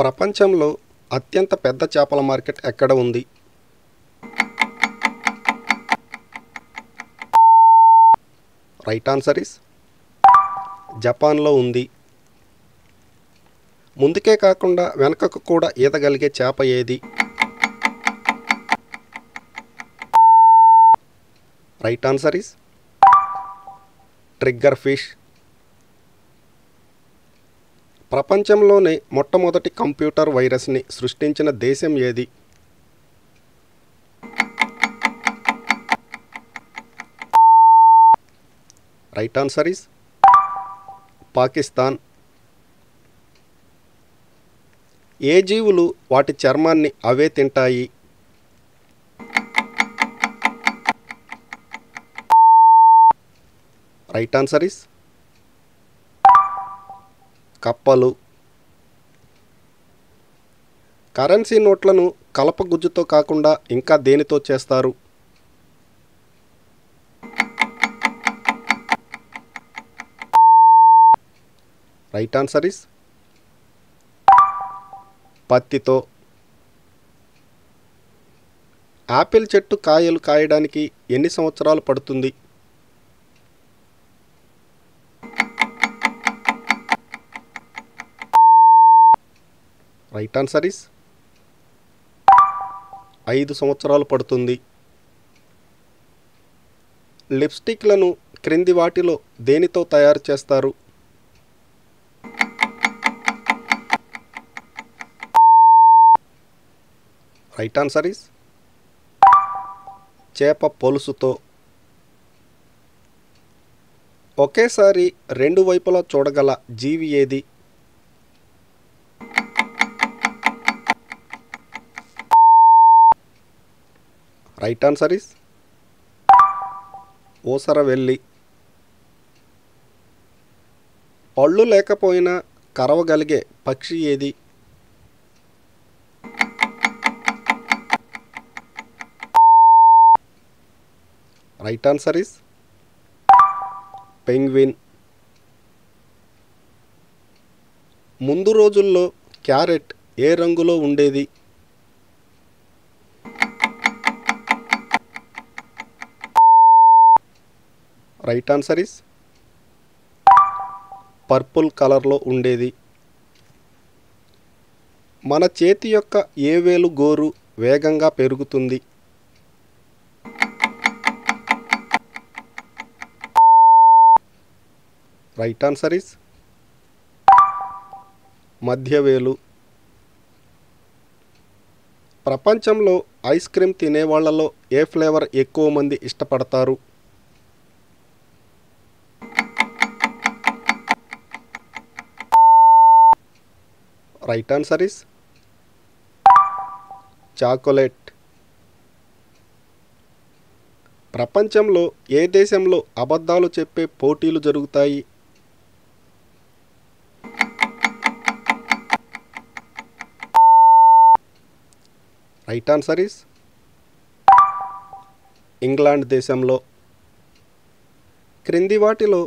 ప్రపంచంలో అత్యంత పెద్ద చేపల మార్కెట్ ఎక్కడ ఉంది? రైట్ ఆన్సర్ ఇస్ జపాన్లో ఉంది. ముందుకే కాకుండా వెనకకు కూడా ఈదగలిగే చేప ఏది? Right answer is trigger fish. ప్రపంచంలోనే మొట్టమొదటి కంప్యూటర్ వైరస్ని సృష్టించిన దేశం ఏది? రైట్ ఆన్సర్ ఇస్ పాకిస్తాన్. ఏ జీవులు వాటి చర్మాన్ని అవే తింటాయి? రైట్ ఆన్సర్ ఇస్ కప్పలు. కరెన్సీ నోట్లను కలపగుజ్జుతో కాకుండా ఇంకా దేనితో చేస్తారు? రైట్ ఆన్సర్ ఇస్ పత్తితో. యాపిల్ చెట్టు కాయలు కాయడానికి ఎన్ని సంవత్సరాలు పడుతుంది? రైట్ ఆన్సర్ ఇస్ 5 సంవత్సరాలు పడుతుంది. లిప్స్టిక్లను క్రింది వాటిలో దేనితో తయారు చేస్తారు? రైట్ ఆన్సర్ ఇస్ చేప పొలుసుతో. ఒకేసారి రెండు వైపులా చూడగల జీవి ఏది? రైట్ ఆన్సర్ ఇస్ ఊసరవెల్లి. పళ్ళు లేకపోయినా కరవగలిగే పక్షి ఏది? Right answer is penguin. ముందు రోజుల్లో క్యారెట్ ఏ రంగులో ఉండేది? రైట్ ఆన్సర్ ఇస్ పర్పుల్ కలర్లో ఉండేది. మన చేతి యొక్క ఏ వేలు గోరు వేగంగా పెరుగుతుంది? రైట్ ఆన్సర్ ఇస్ మధ్యవేలు. ప్రపంచంలో ఐస్ క్రీమ్ తినేవాళ్లలో ఏ ఫ్లేవర్ ఎక్కువ మంది ఇష్టపడతారు? Right answer is chocolate. ప్రపంచంలో ఏ దేశంలో అబద్ధాలు చెప్పే పోటీలు జరుగుతాయి? రైట్ ఆన్సర్ ఇస్ ఇంగ్లాండ్ దేశంలో. క్రింది వాటిలో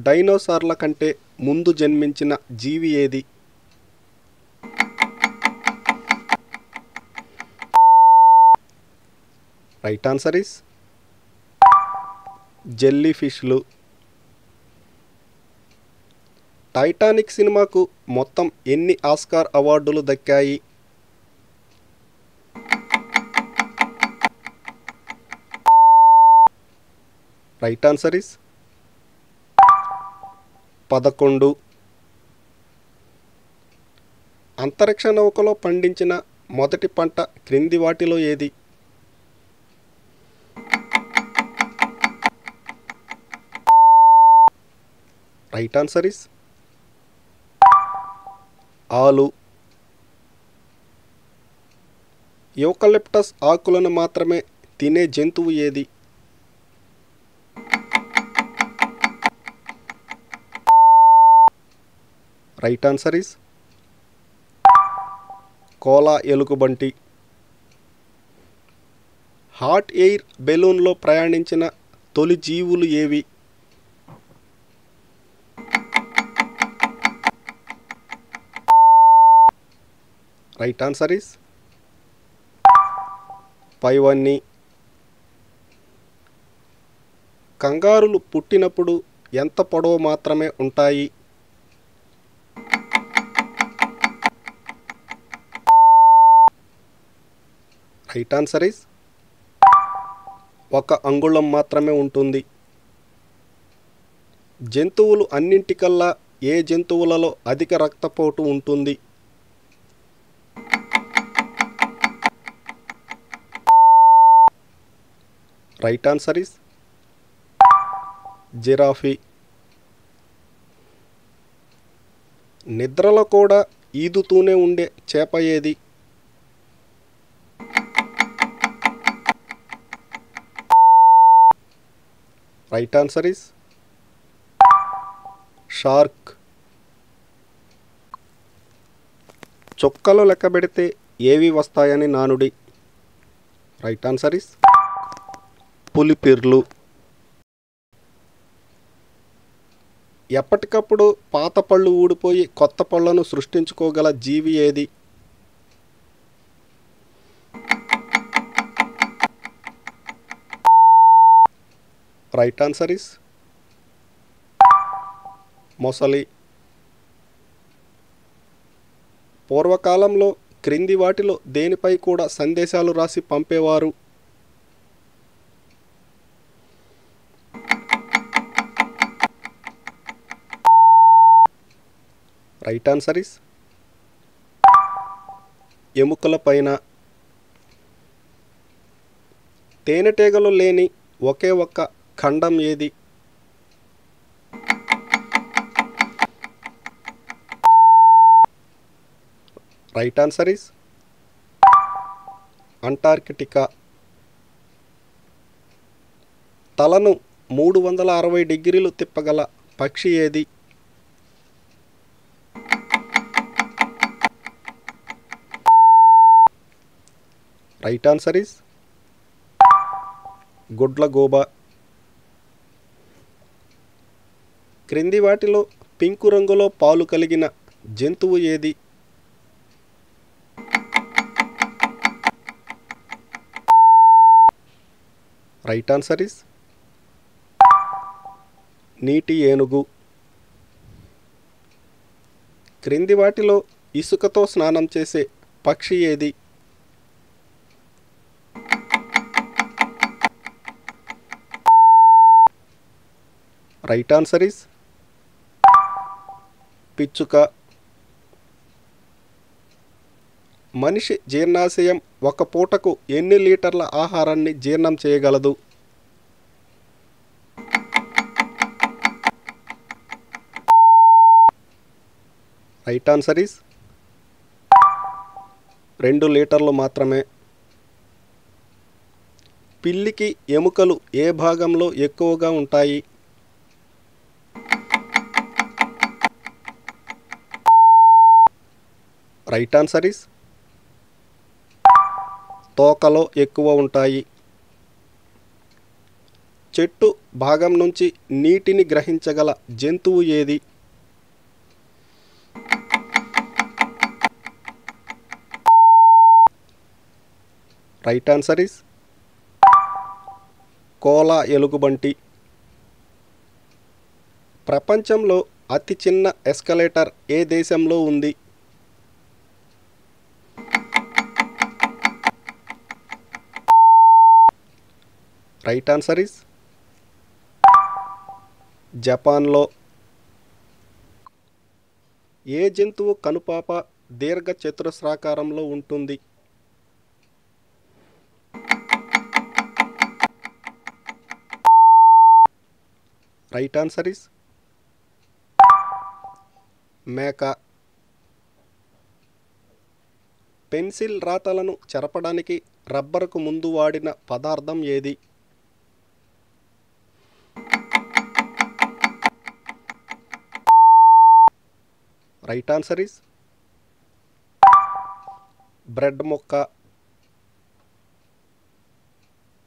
డైనోసార్ల కంటే ముందు జన్మించిన జీవి ఏది? రైట్ ఆన్సర్ ఇస్ జెల్లీ ఫిష్లు. టైటానిక్ సినిమాకు మొత్తం ఎన్ని ఆస్కార్ అవార్డులు దక్కాయి? Right answer is 11. అంతరిక్ష నౌకలో పండించిన మొదటి పంట క్రింది వాటిలో ఏది? రైట్ ఆన్సర్ ఇస్ ఆలు. యూకలిప్టస్ ఆకులను మాత్రమే తినే జంతువు ఏది? రైట్ ఆన్సర్ ఇస్ కోలా ఎలుగుబంటి. హాట్ ఎయిర్ బెలూన్లో ప్రయాణించిన తొలి జీవులు ఏవి? రైట్ ఆన్సర్ ఈస్ పైవన్నీ. కంగారులు పుట్టినప్పుడు ఎంత పొడవు మాత్రమే ఉంటాయి? రైట్ ఆన్సర్ ఈస్ 1 అంగుళం మాత్రమే ఉంటుంది. జంతువులు అన్నింటికల్లా ఏ జంతువులలో అధిక రక్తపోటు ఉంటుంది? Right answer is giraffe. నిద్రలో కూడా ఈదుతూనే ఉండే చేప ఏది? Right answer is shark. చుక్కలు లెక్కబెడితే ఏవి వస్తాయని నానుడి? రైట్ ఆన్సర్ ఈస్ పులిపిర్లు. ఎప్పటికప్పుడు పాత పళ్ళు ఊడిపోయి కొత్త పళ్ళను సృష్టించుకోగల జీవి ఏది? రైట్ ఆన్సర్ ఈస్ మొసలి. పూర్వకాలంలో క్రింది వాటిలో దేనిపై కూడా సందేశాలు రాసి పంపేవారు? రైట్ ఆన్సర్ ఈస్ ఎముకల పైన. తేనెటీగలు లేని ఒకే ఒక్క ఖండం ఏది? Right answer is Antarctica. తలను 360 డిగ్రీలు తిప్పగల పక్షి ఏది? రైట్ ఆన్సర్ ఈస్ గుడ్లగూబ. క్రింది వాటిలో పింకు రంగులో పాలు కలిగిన జంతువు ఏది? రైట్ ఆన్సర్ ఈస్ నీటి ఏనుగు. క్రింది వాటిలో ఇసుకతో స్నానం చేసే పక్షి ఏది? రైట్ ఆన్సర్ ఈస్ పిచ్చుక. మనిషి జీర్ణాశయం ఒక పూటకు ఎన్ని లీటర్ల ఆహారాన్ని జీర్ణం చేయగలదు? రైట్ ఆన్సర్ ఈస్ 2 లీటర్లు మాత్రమే. పిల్లికి ఎముకలు ఏ భాగంలో ఎక్కువగా ఉంటాయి? రైట్ ఆన్సర్ ఈస్ తోకలో ఎక్కువ ఉంటాయి. చెట్టు భాగం నుంచి నీటిని గ్రహించగల జంతువు ఏది? రైట్ ఆన్సర్ ఈస్ కోలా ఎలుగుబంటి. ప్రపంచంలో అతి చిన్న ఎస్కలేటర్ ఏ దేశంలో ఉంది? రైట్ ఆన్సర్ ఈస్ జపాన్లో. ఏ జంతువు కనుపాప దీర్ఘ చతురస్రాకారంలో ఉంటుంది? రైట్ ఆన్సర్ ఈస్ మేక. పెన్సిల్ రాతలను చెరపడానికి రబ్బరుకు ముందు వాడిన పదార్థం ఏది? రైట్ ఆన్సర్ ఈస్ బ్రెడ్ ముక్క.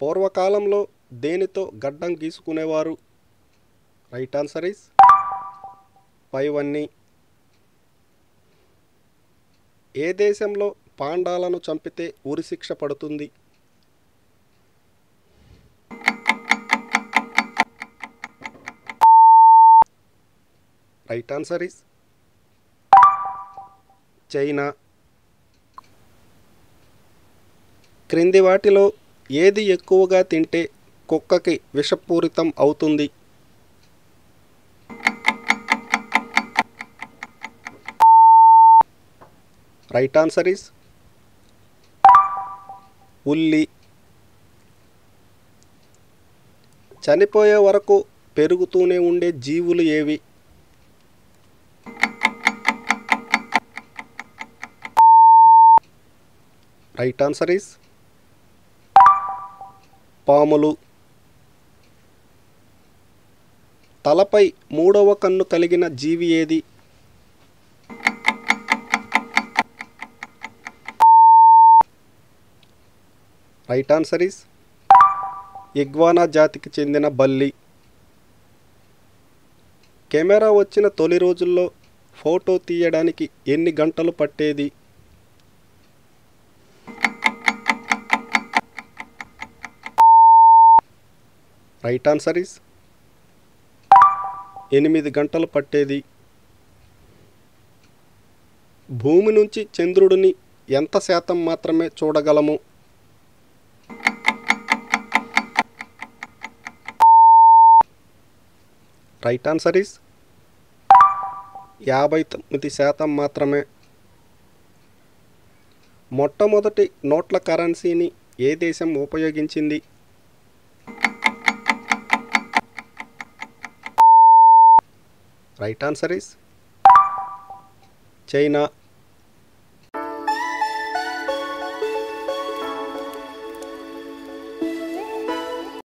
పూర్వకాలంలో దేనితో గడ్డం గీసుకునేవారు? రైట్ ఆన్సర్ ఈస్ పైవన్నీ. ఏ దేశంలో పాండాలను చంపితే ఉరిశిక్ష పడుతుంది? Right answer is China. క్రింది వాటిలో ఏది ఎక్కువగా తింటే కుక్కకి విషపూరితం అవుతుంది? రైట్ ఆన్సర్ ఈస్ ఉల్లి. చనిపోయే వరకు పెరుగుతూనే ఉండే జీవులు ఏవి? రైట్ ఆన్సర్ ఈస్ పాములు. తలపై మూడవ కన్ను కలిగిన జీవి ఏది? రైట్ ఆన్సర్ ఈస్ ఇగ్వానా జాతికి చెందిన బల్లి. కెమెరా వచ్చిన తొలి రోజుల్లో ఫోటో తీయడానికి ఎన్ని గంటలు పట్టేది? రైట్ ఆన్సర్ ఈస్ 8 గంటలు పట్టేది. భూమి నుంచి చంద్రుడిని ఎంత శాతం మాత్రమే చూడగలము? రైట్ ఆన్సర్ ఈస్ 59% మాత్రమే. మొట్టమొదటి నోట్ల కరెన్సీని ఏ దేశం ఉపయోగించింది? Right answer is China.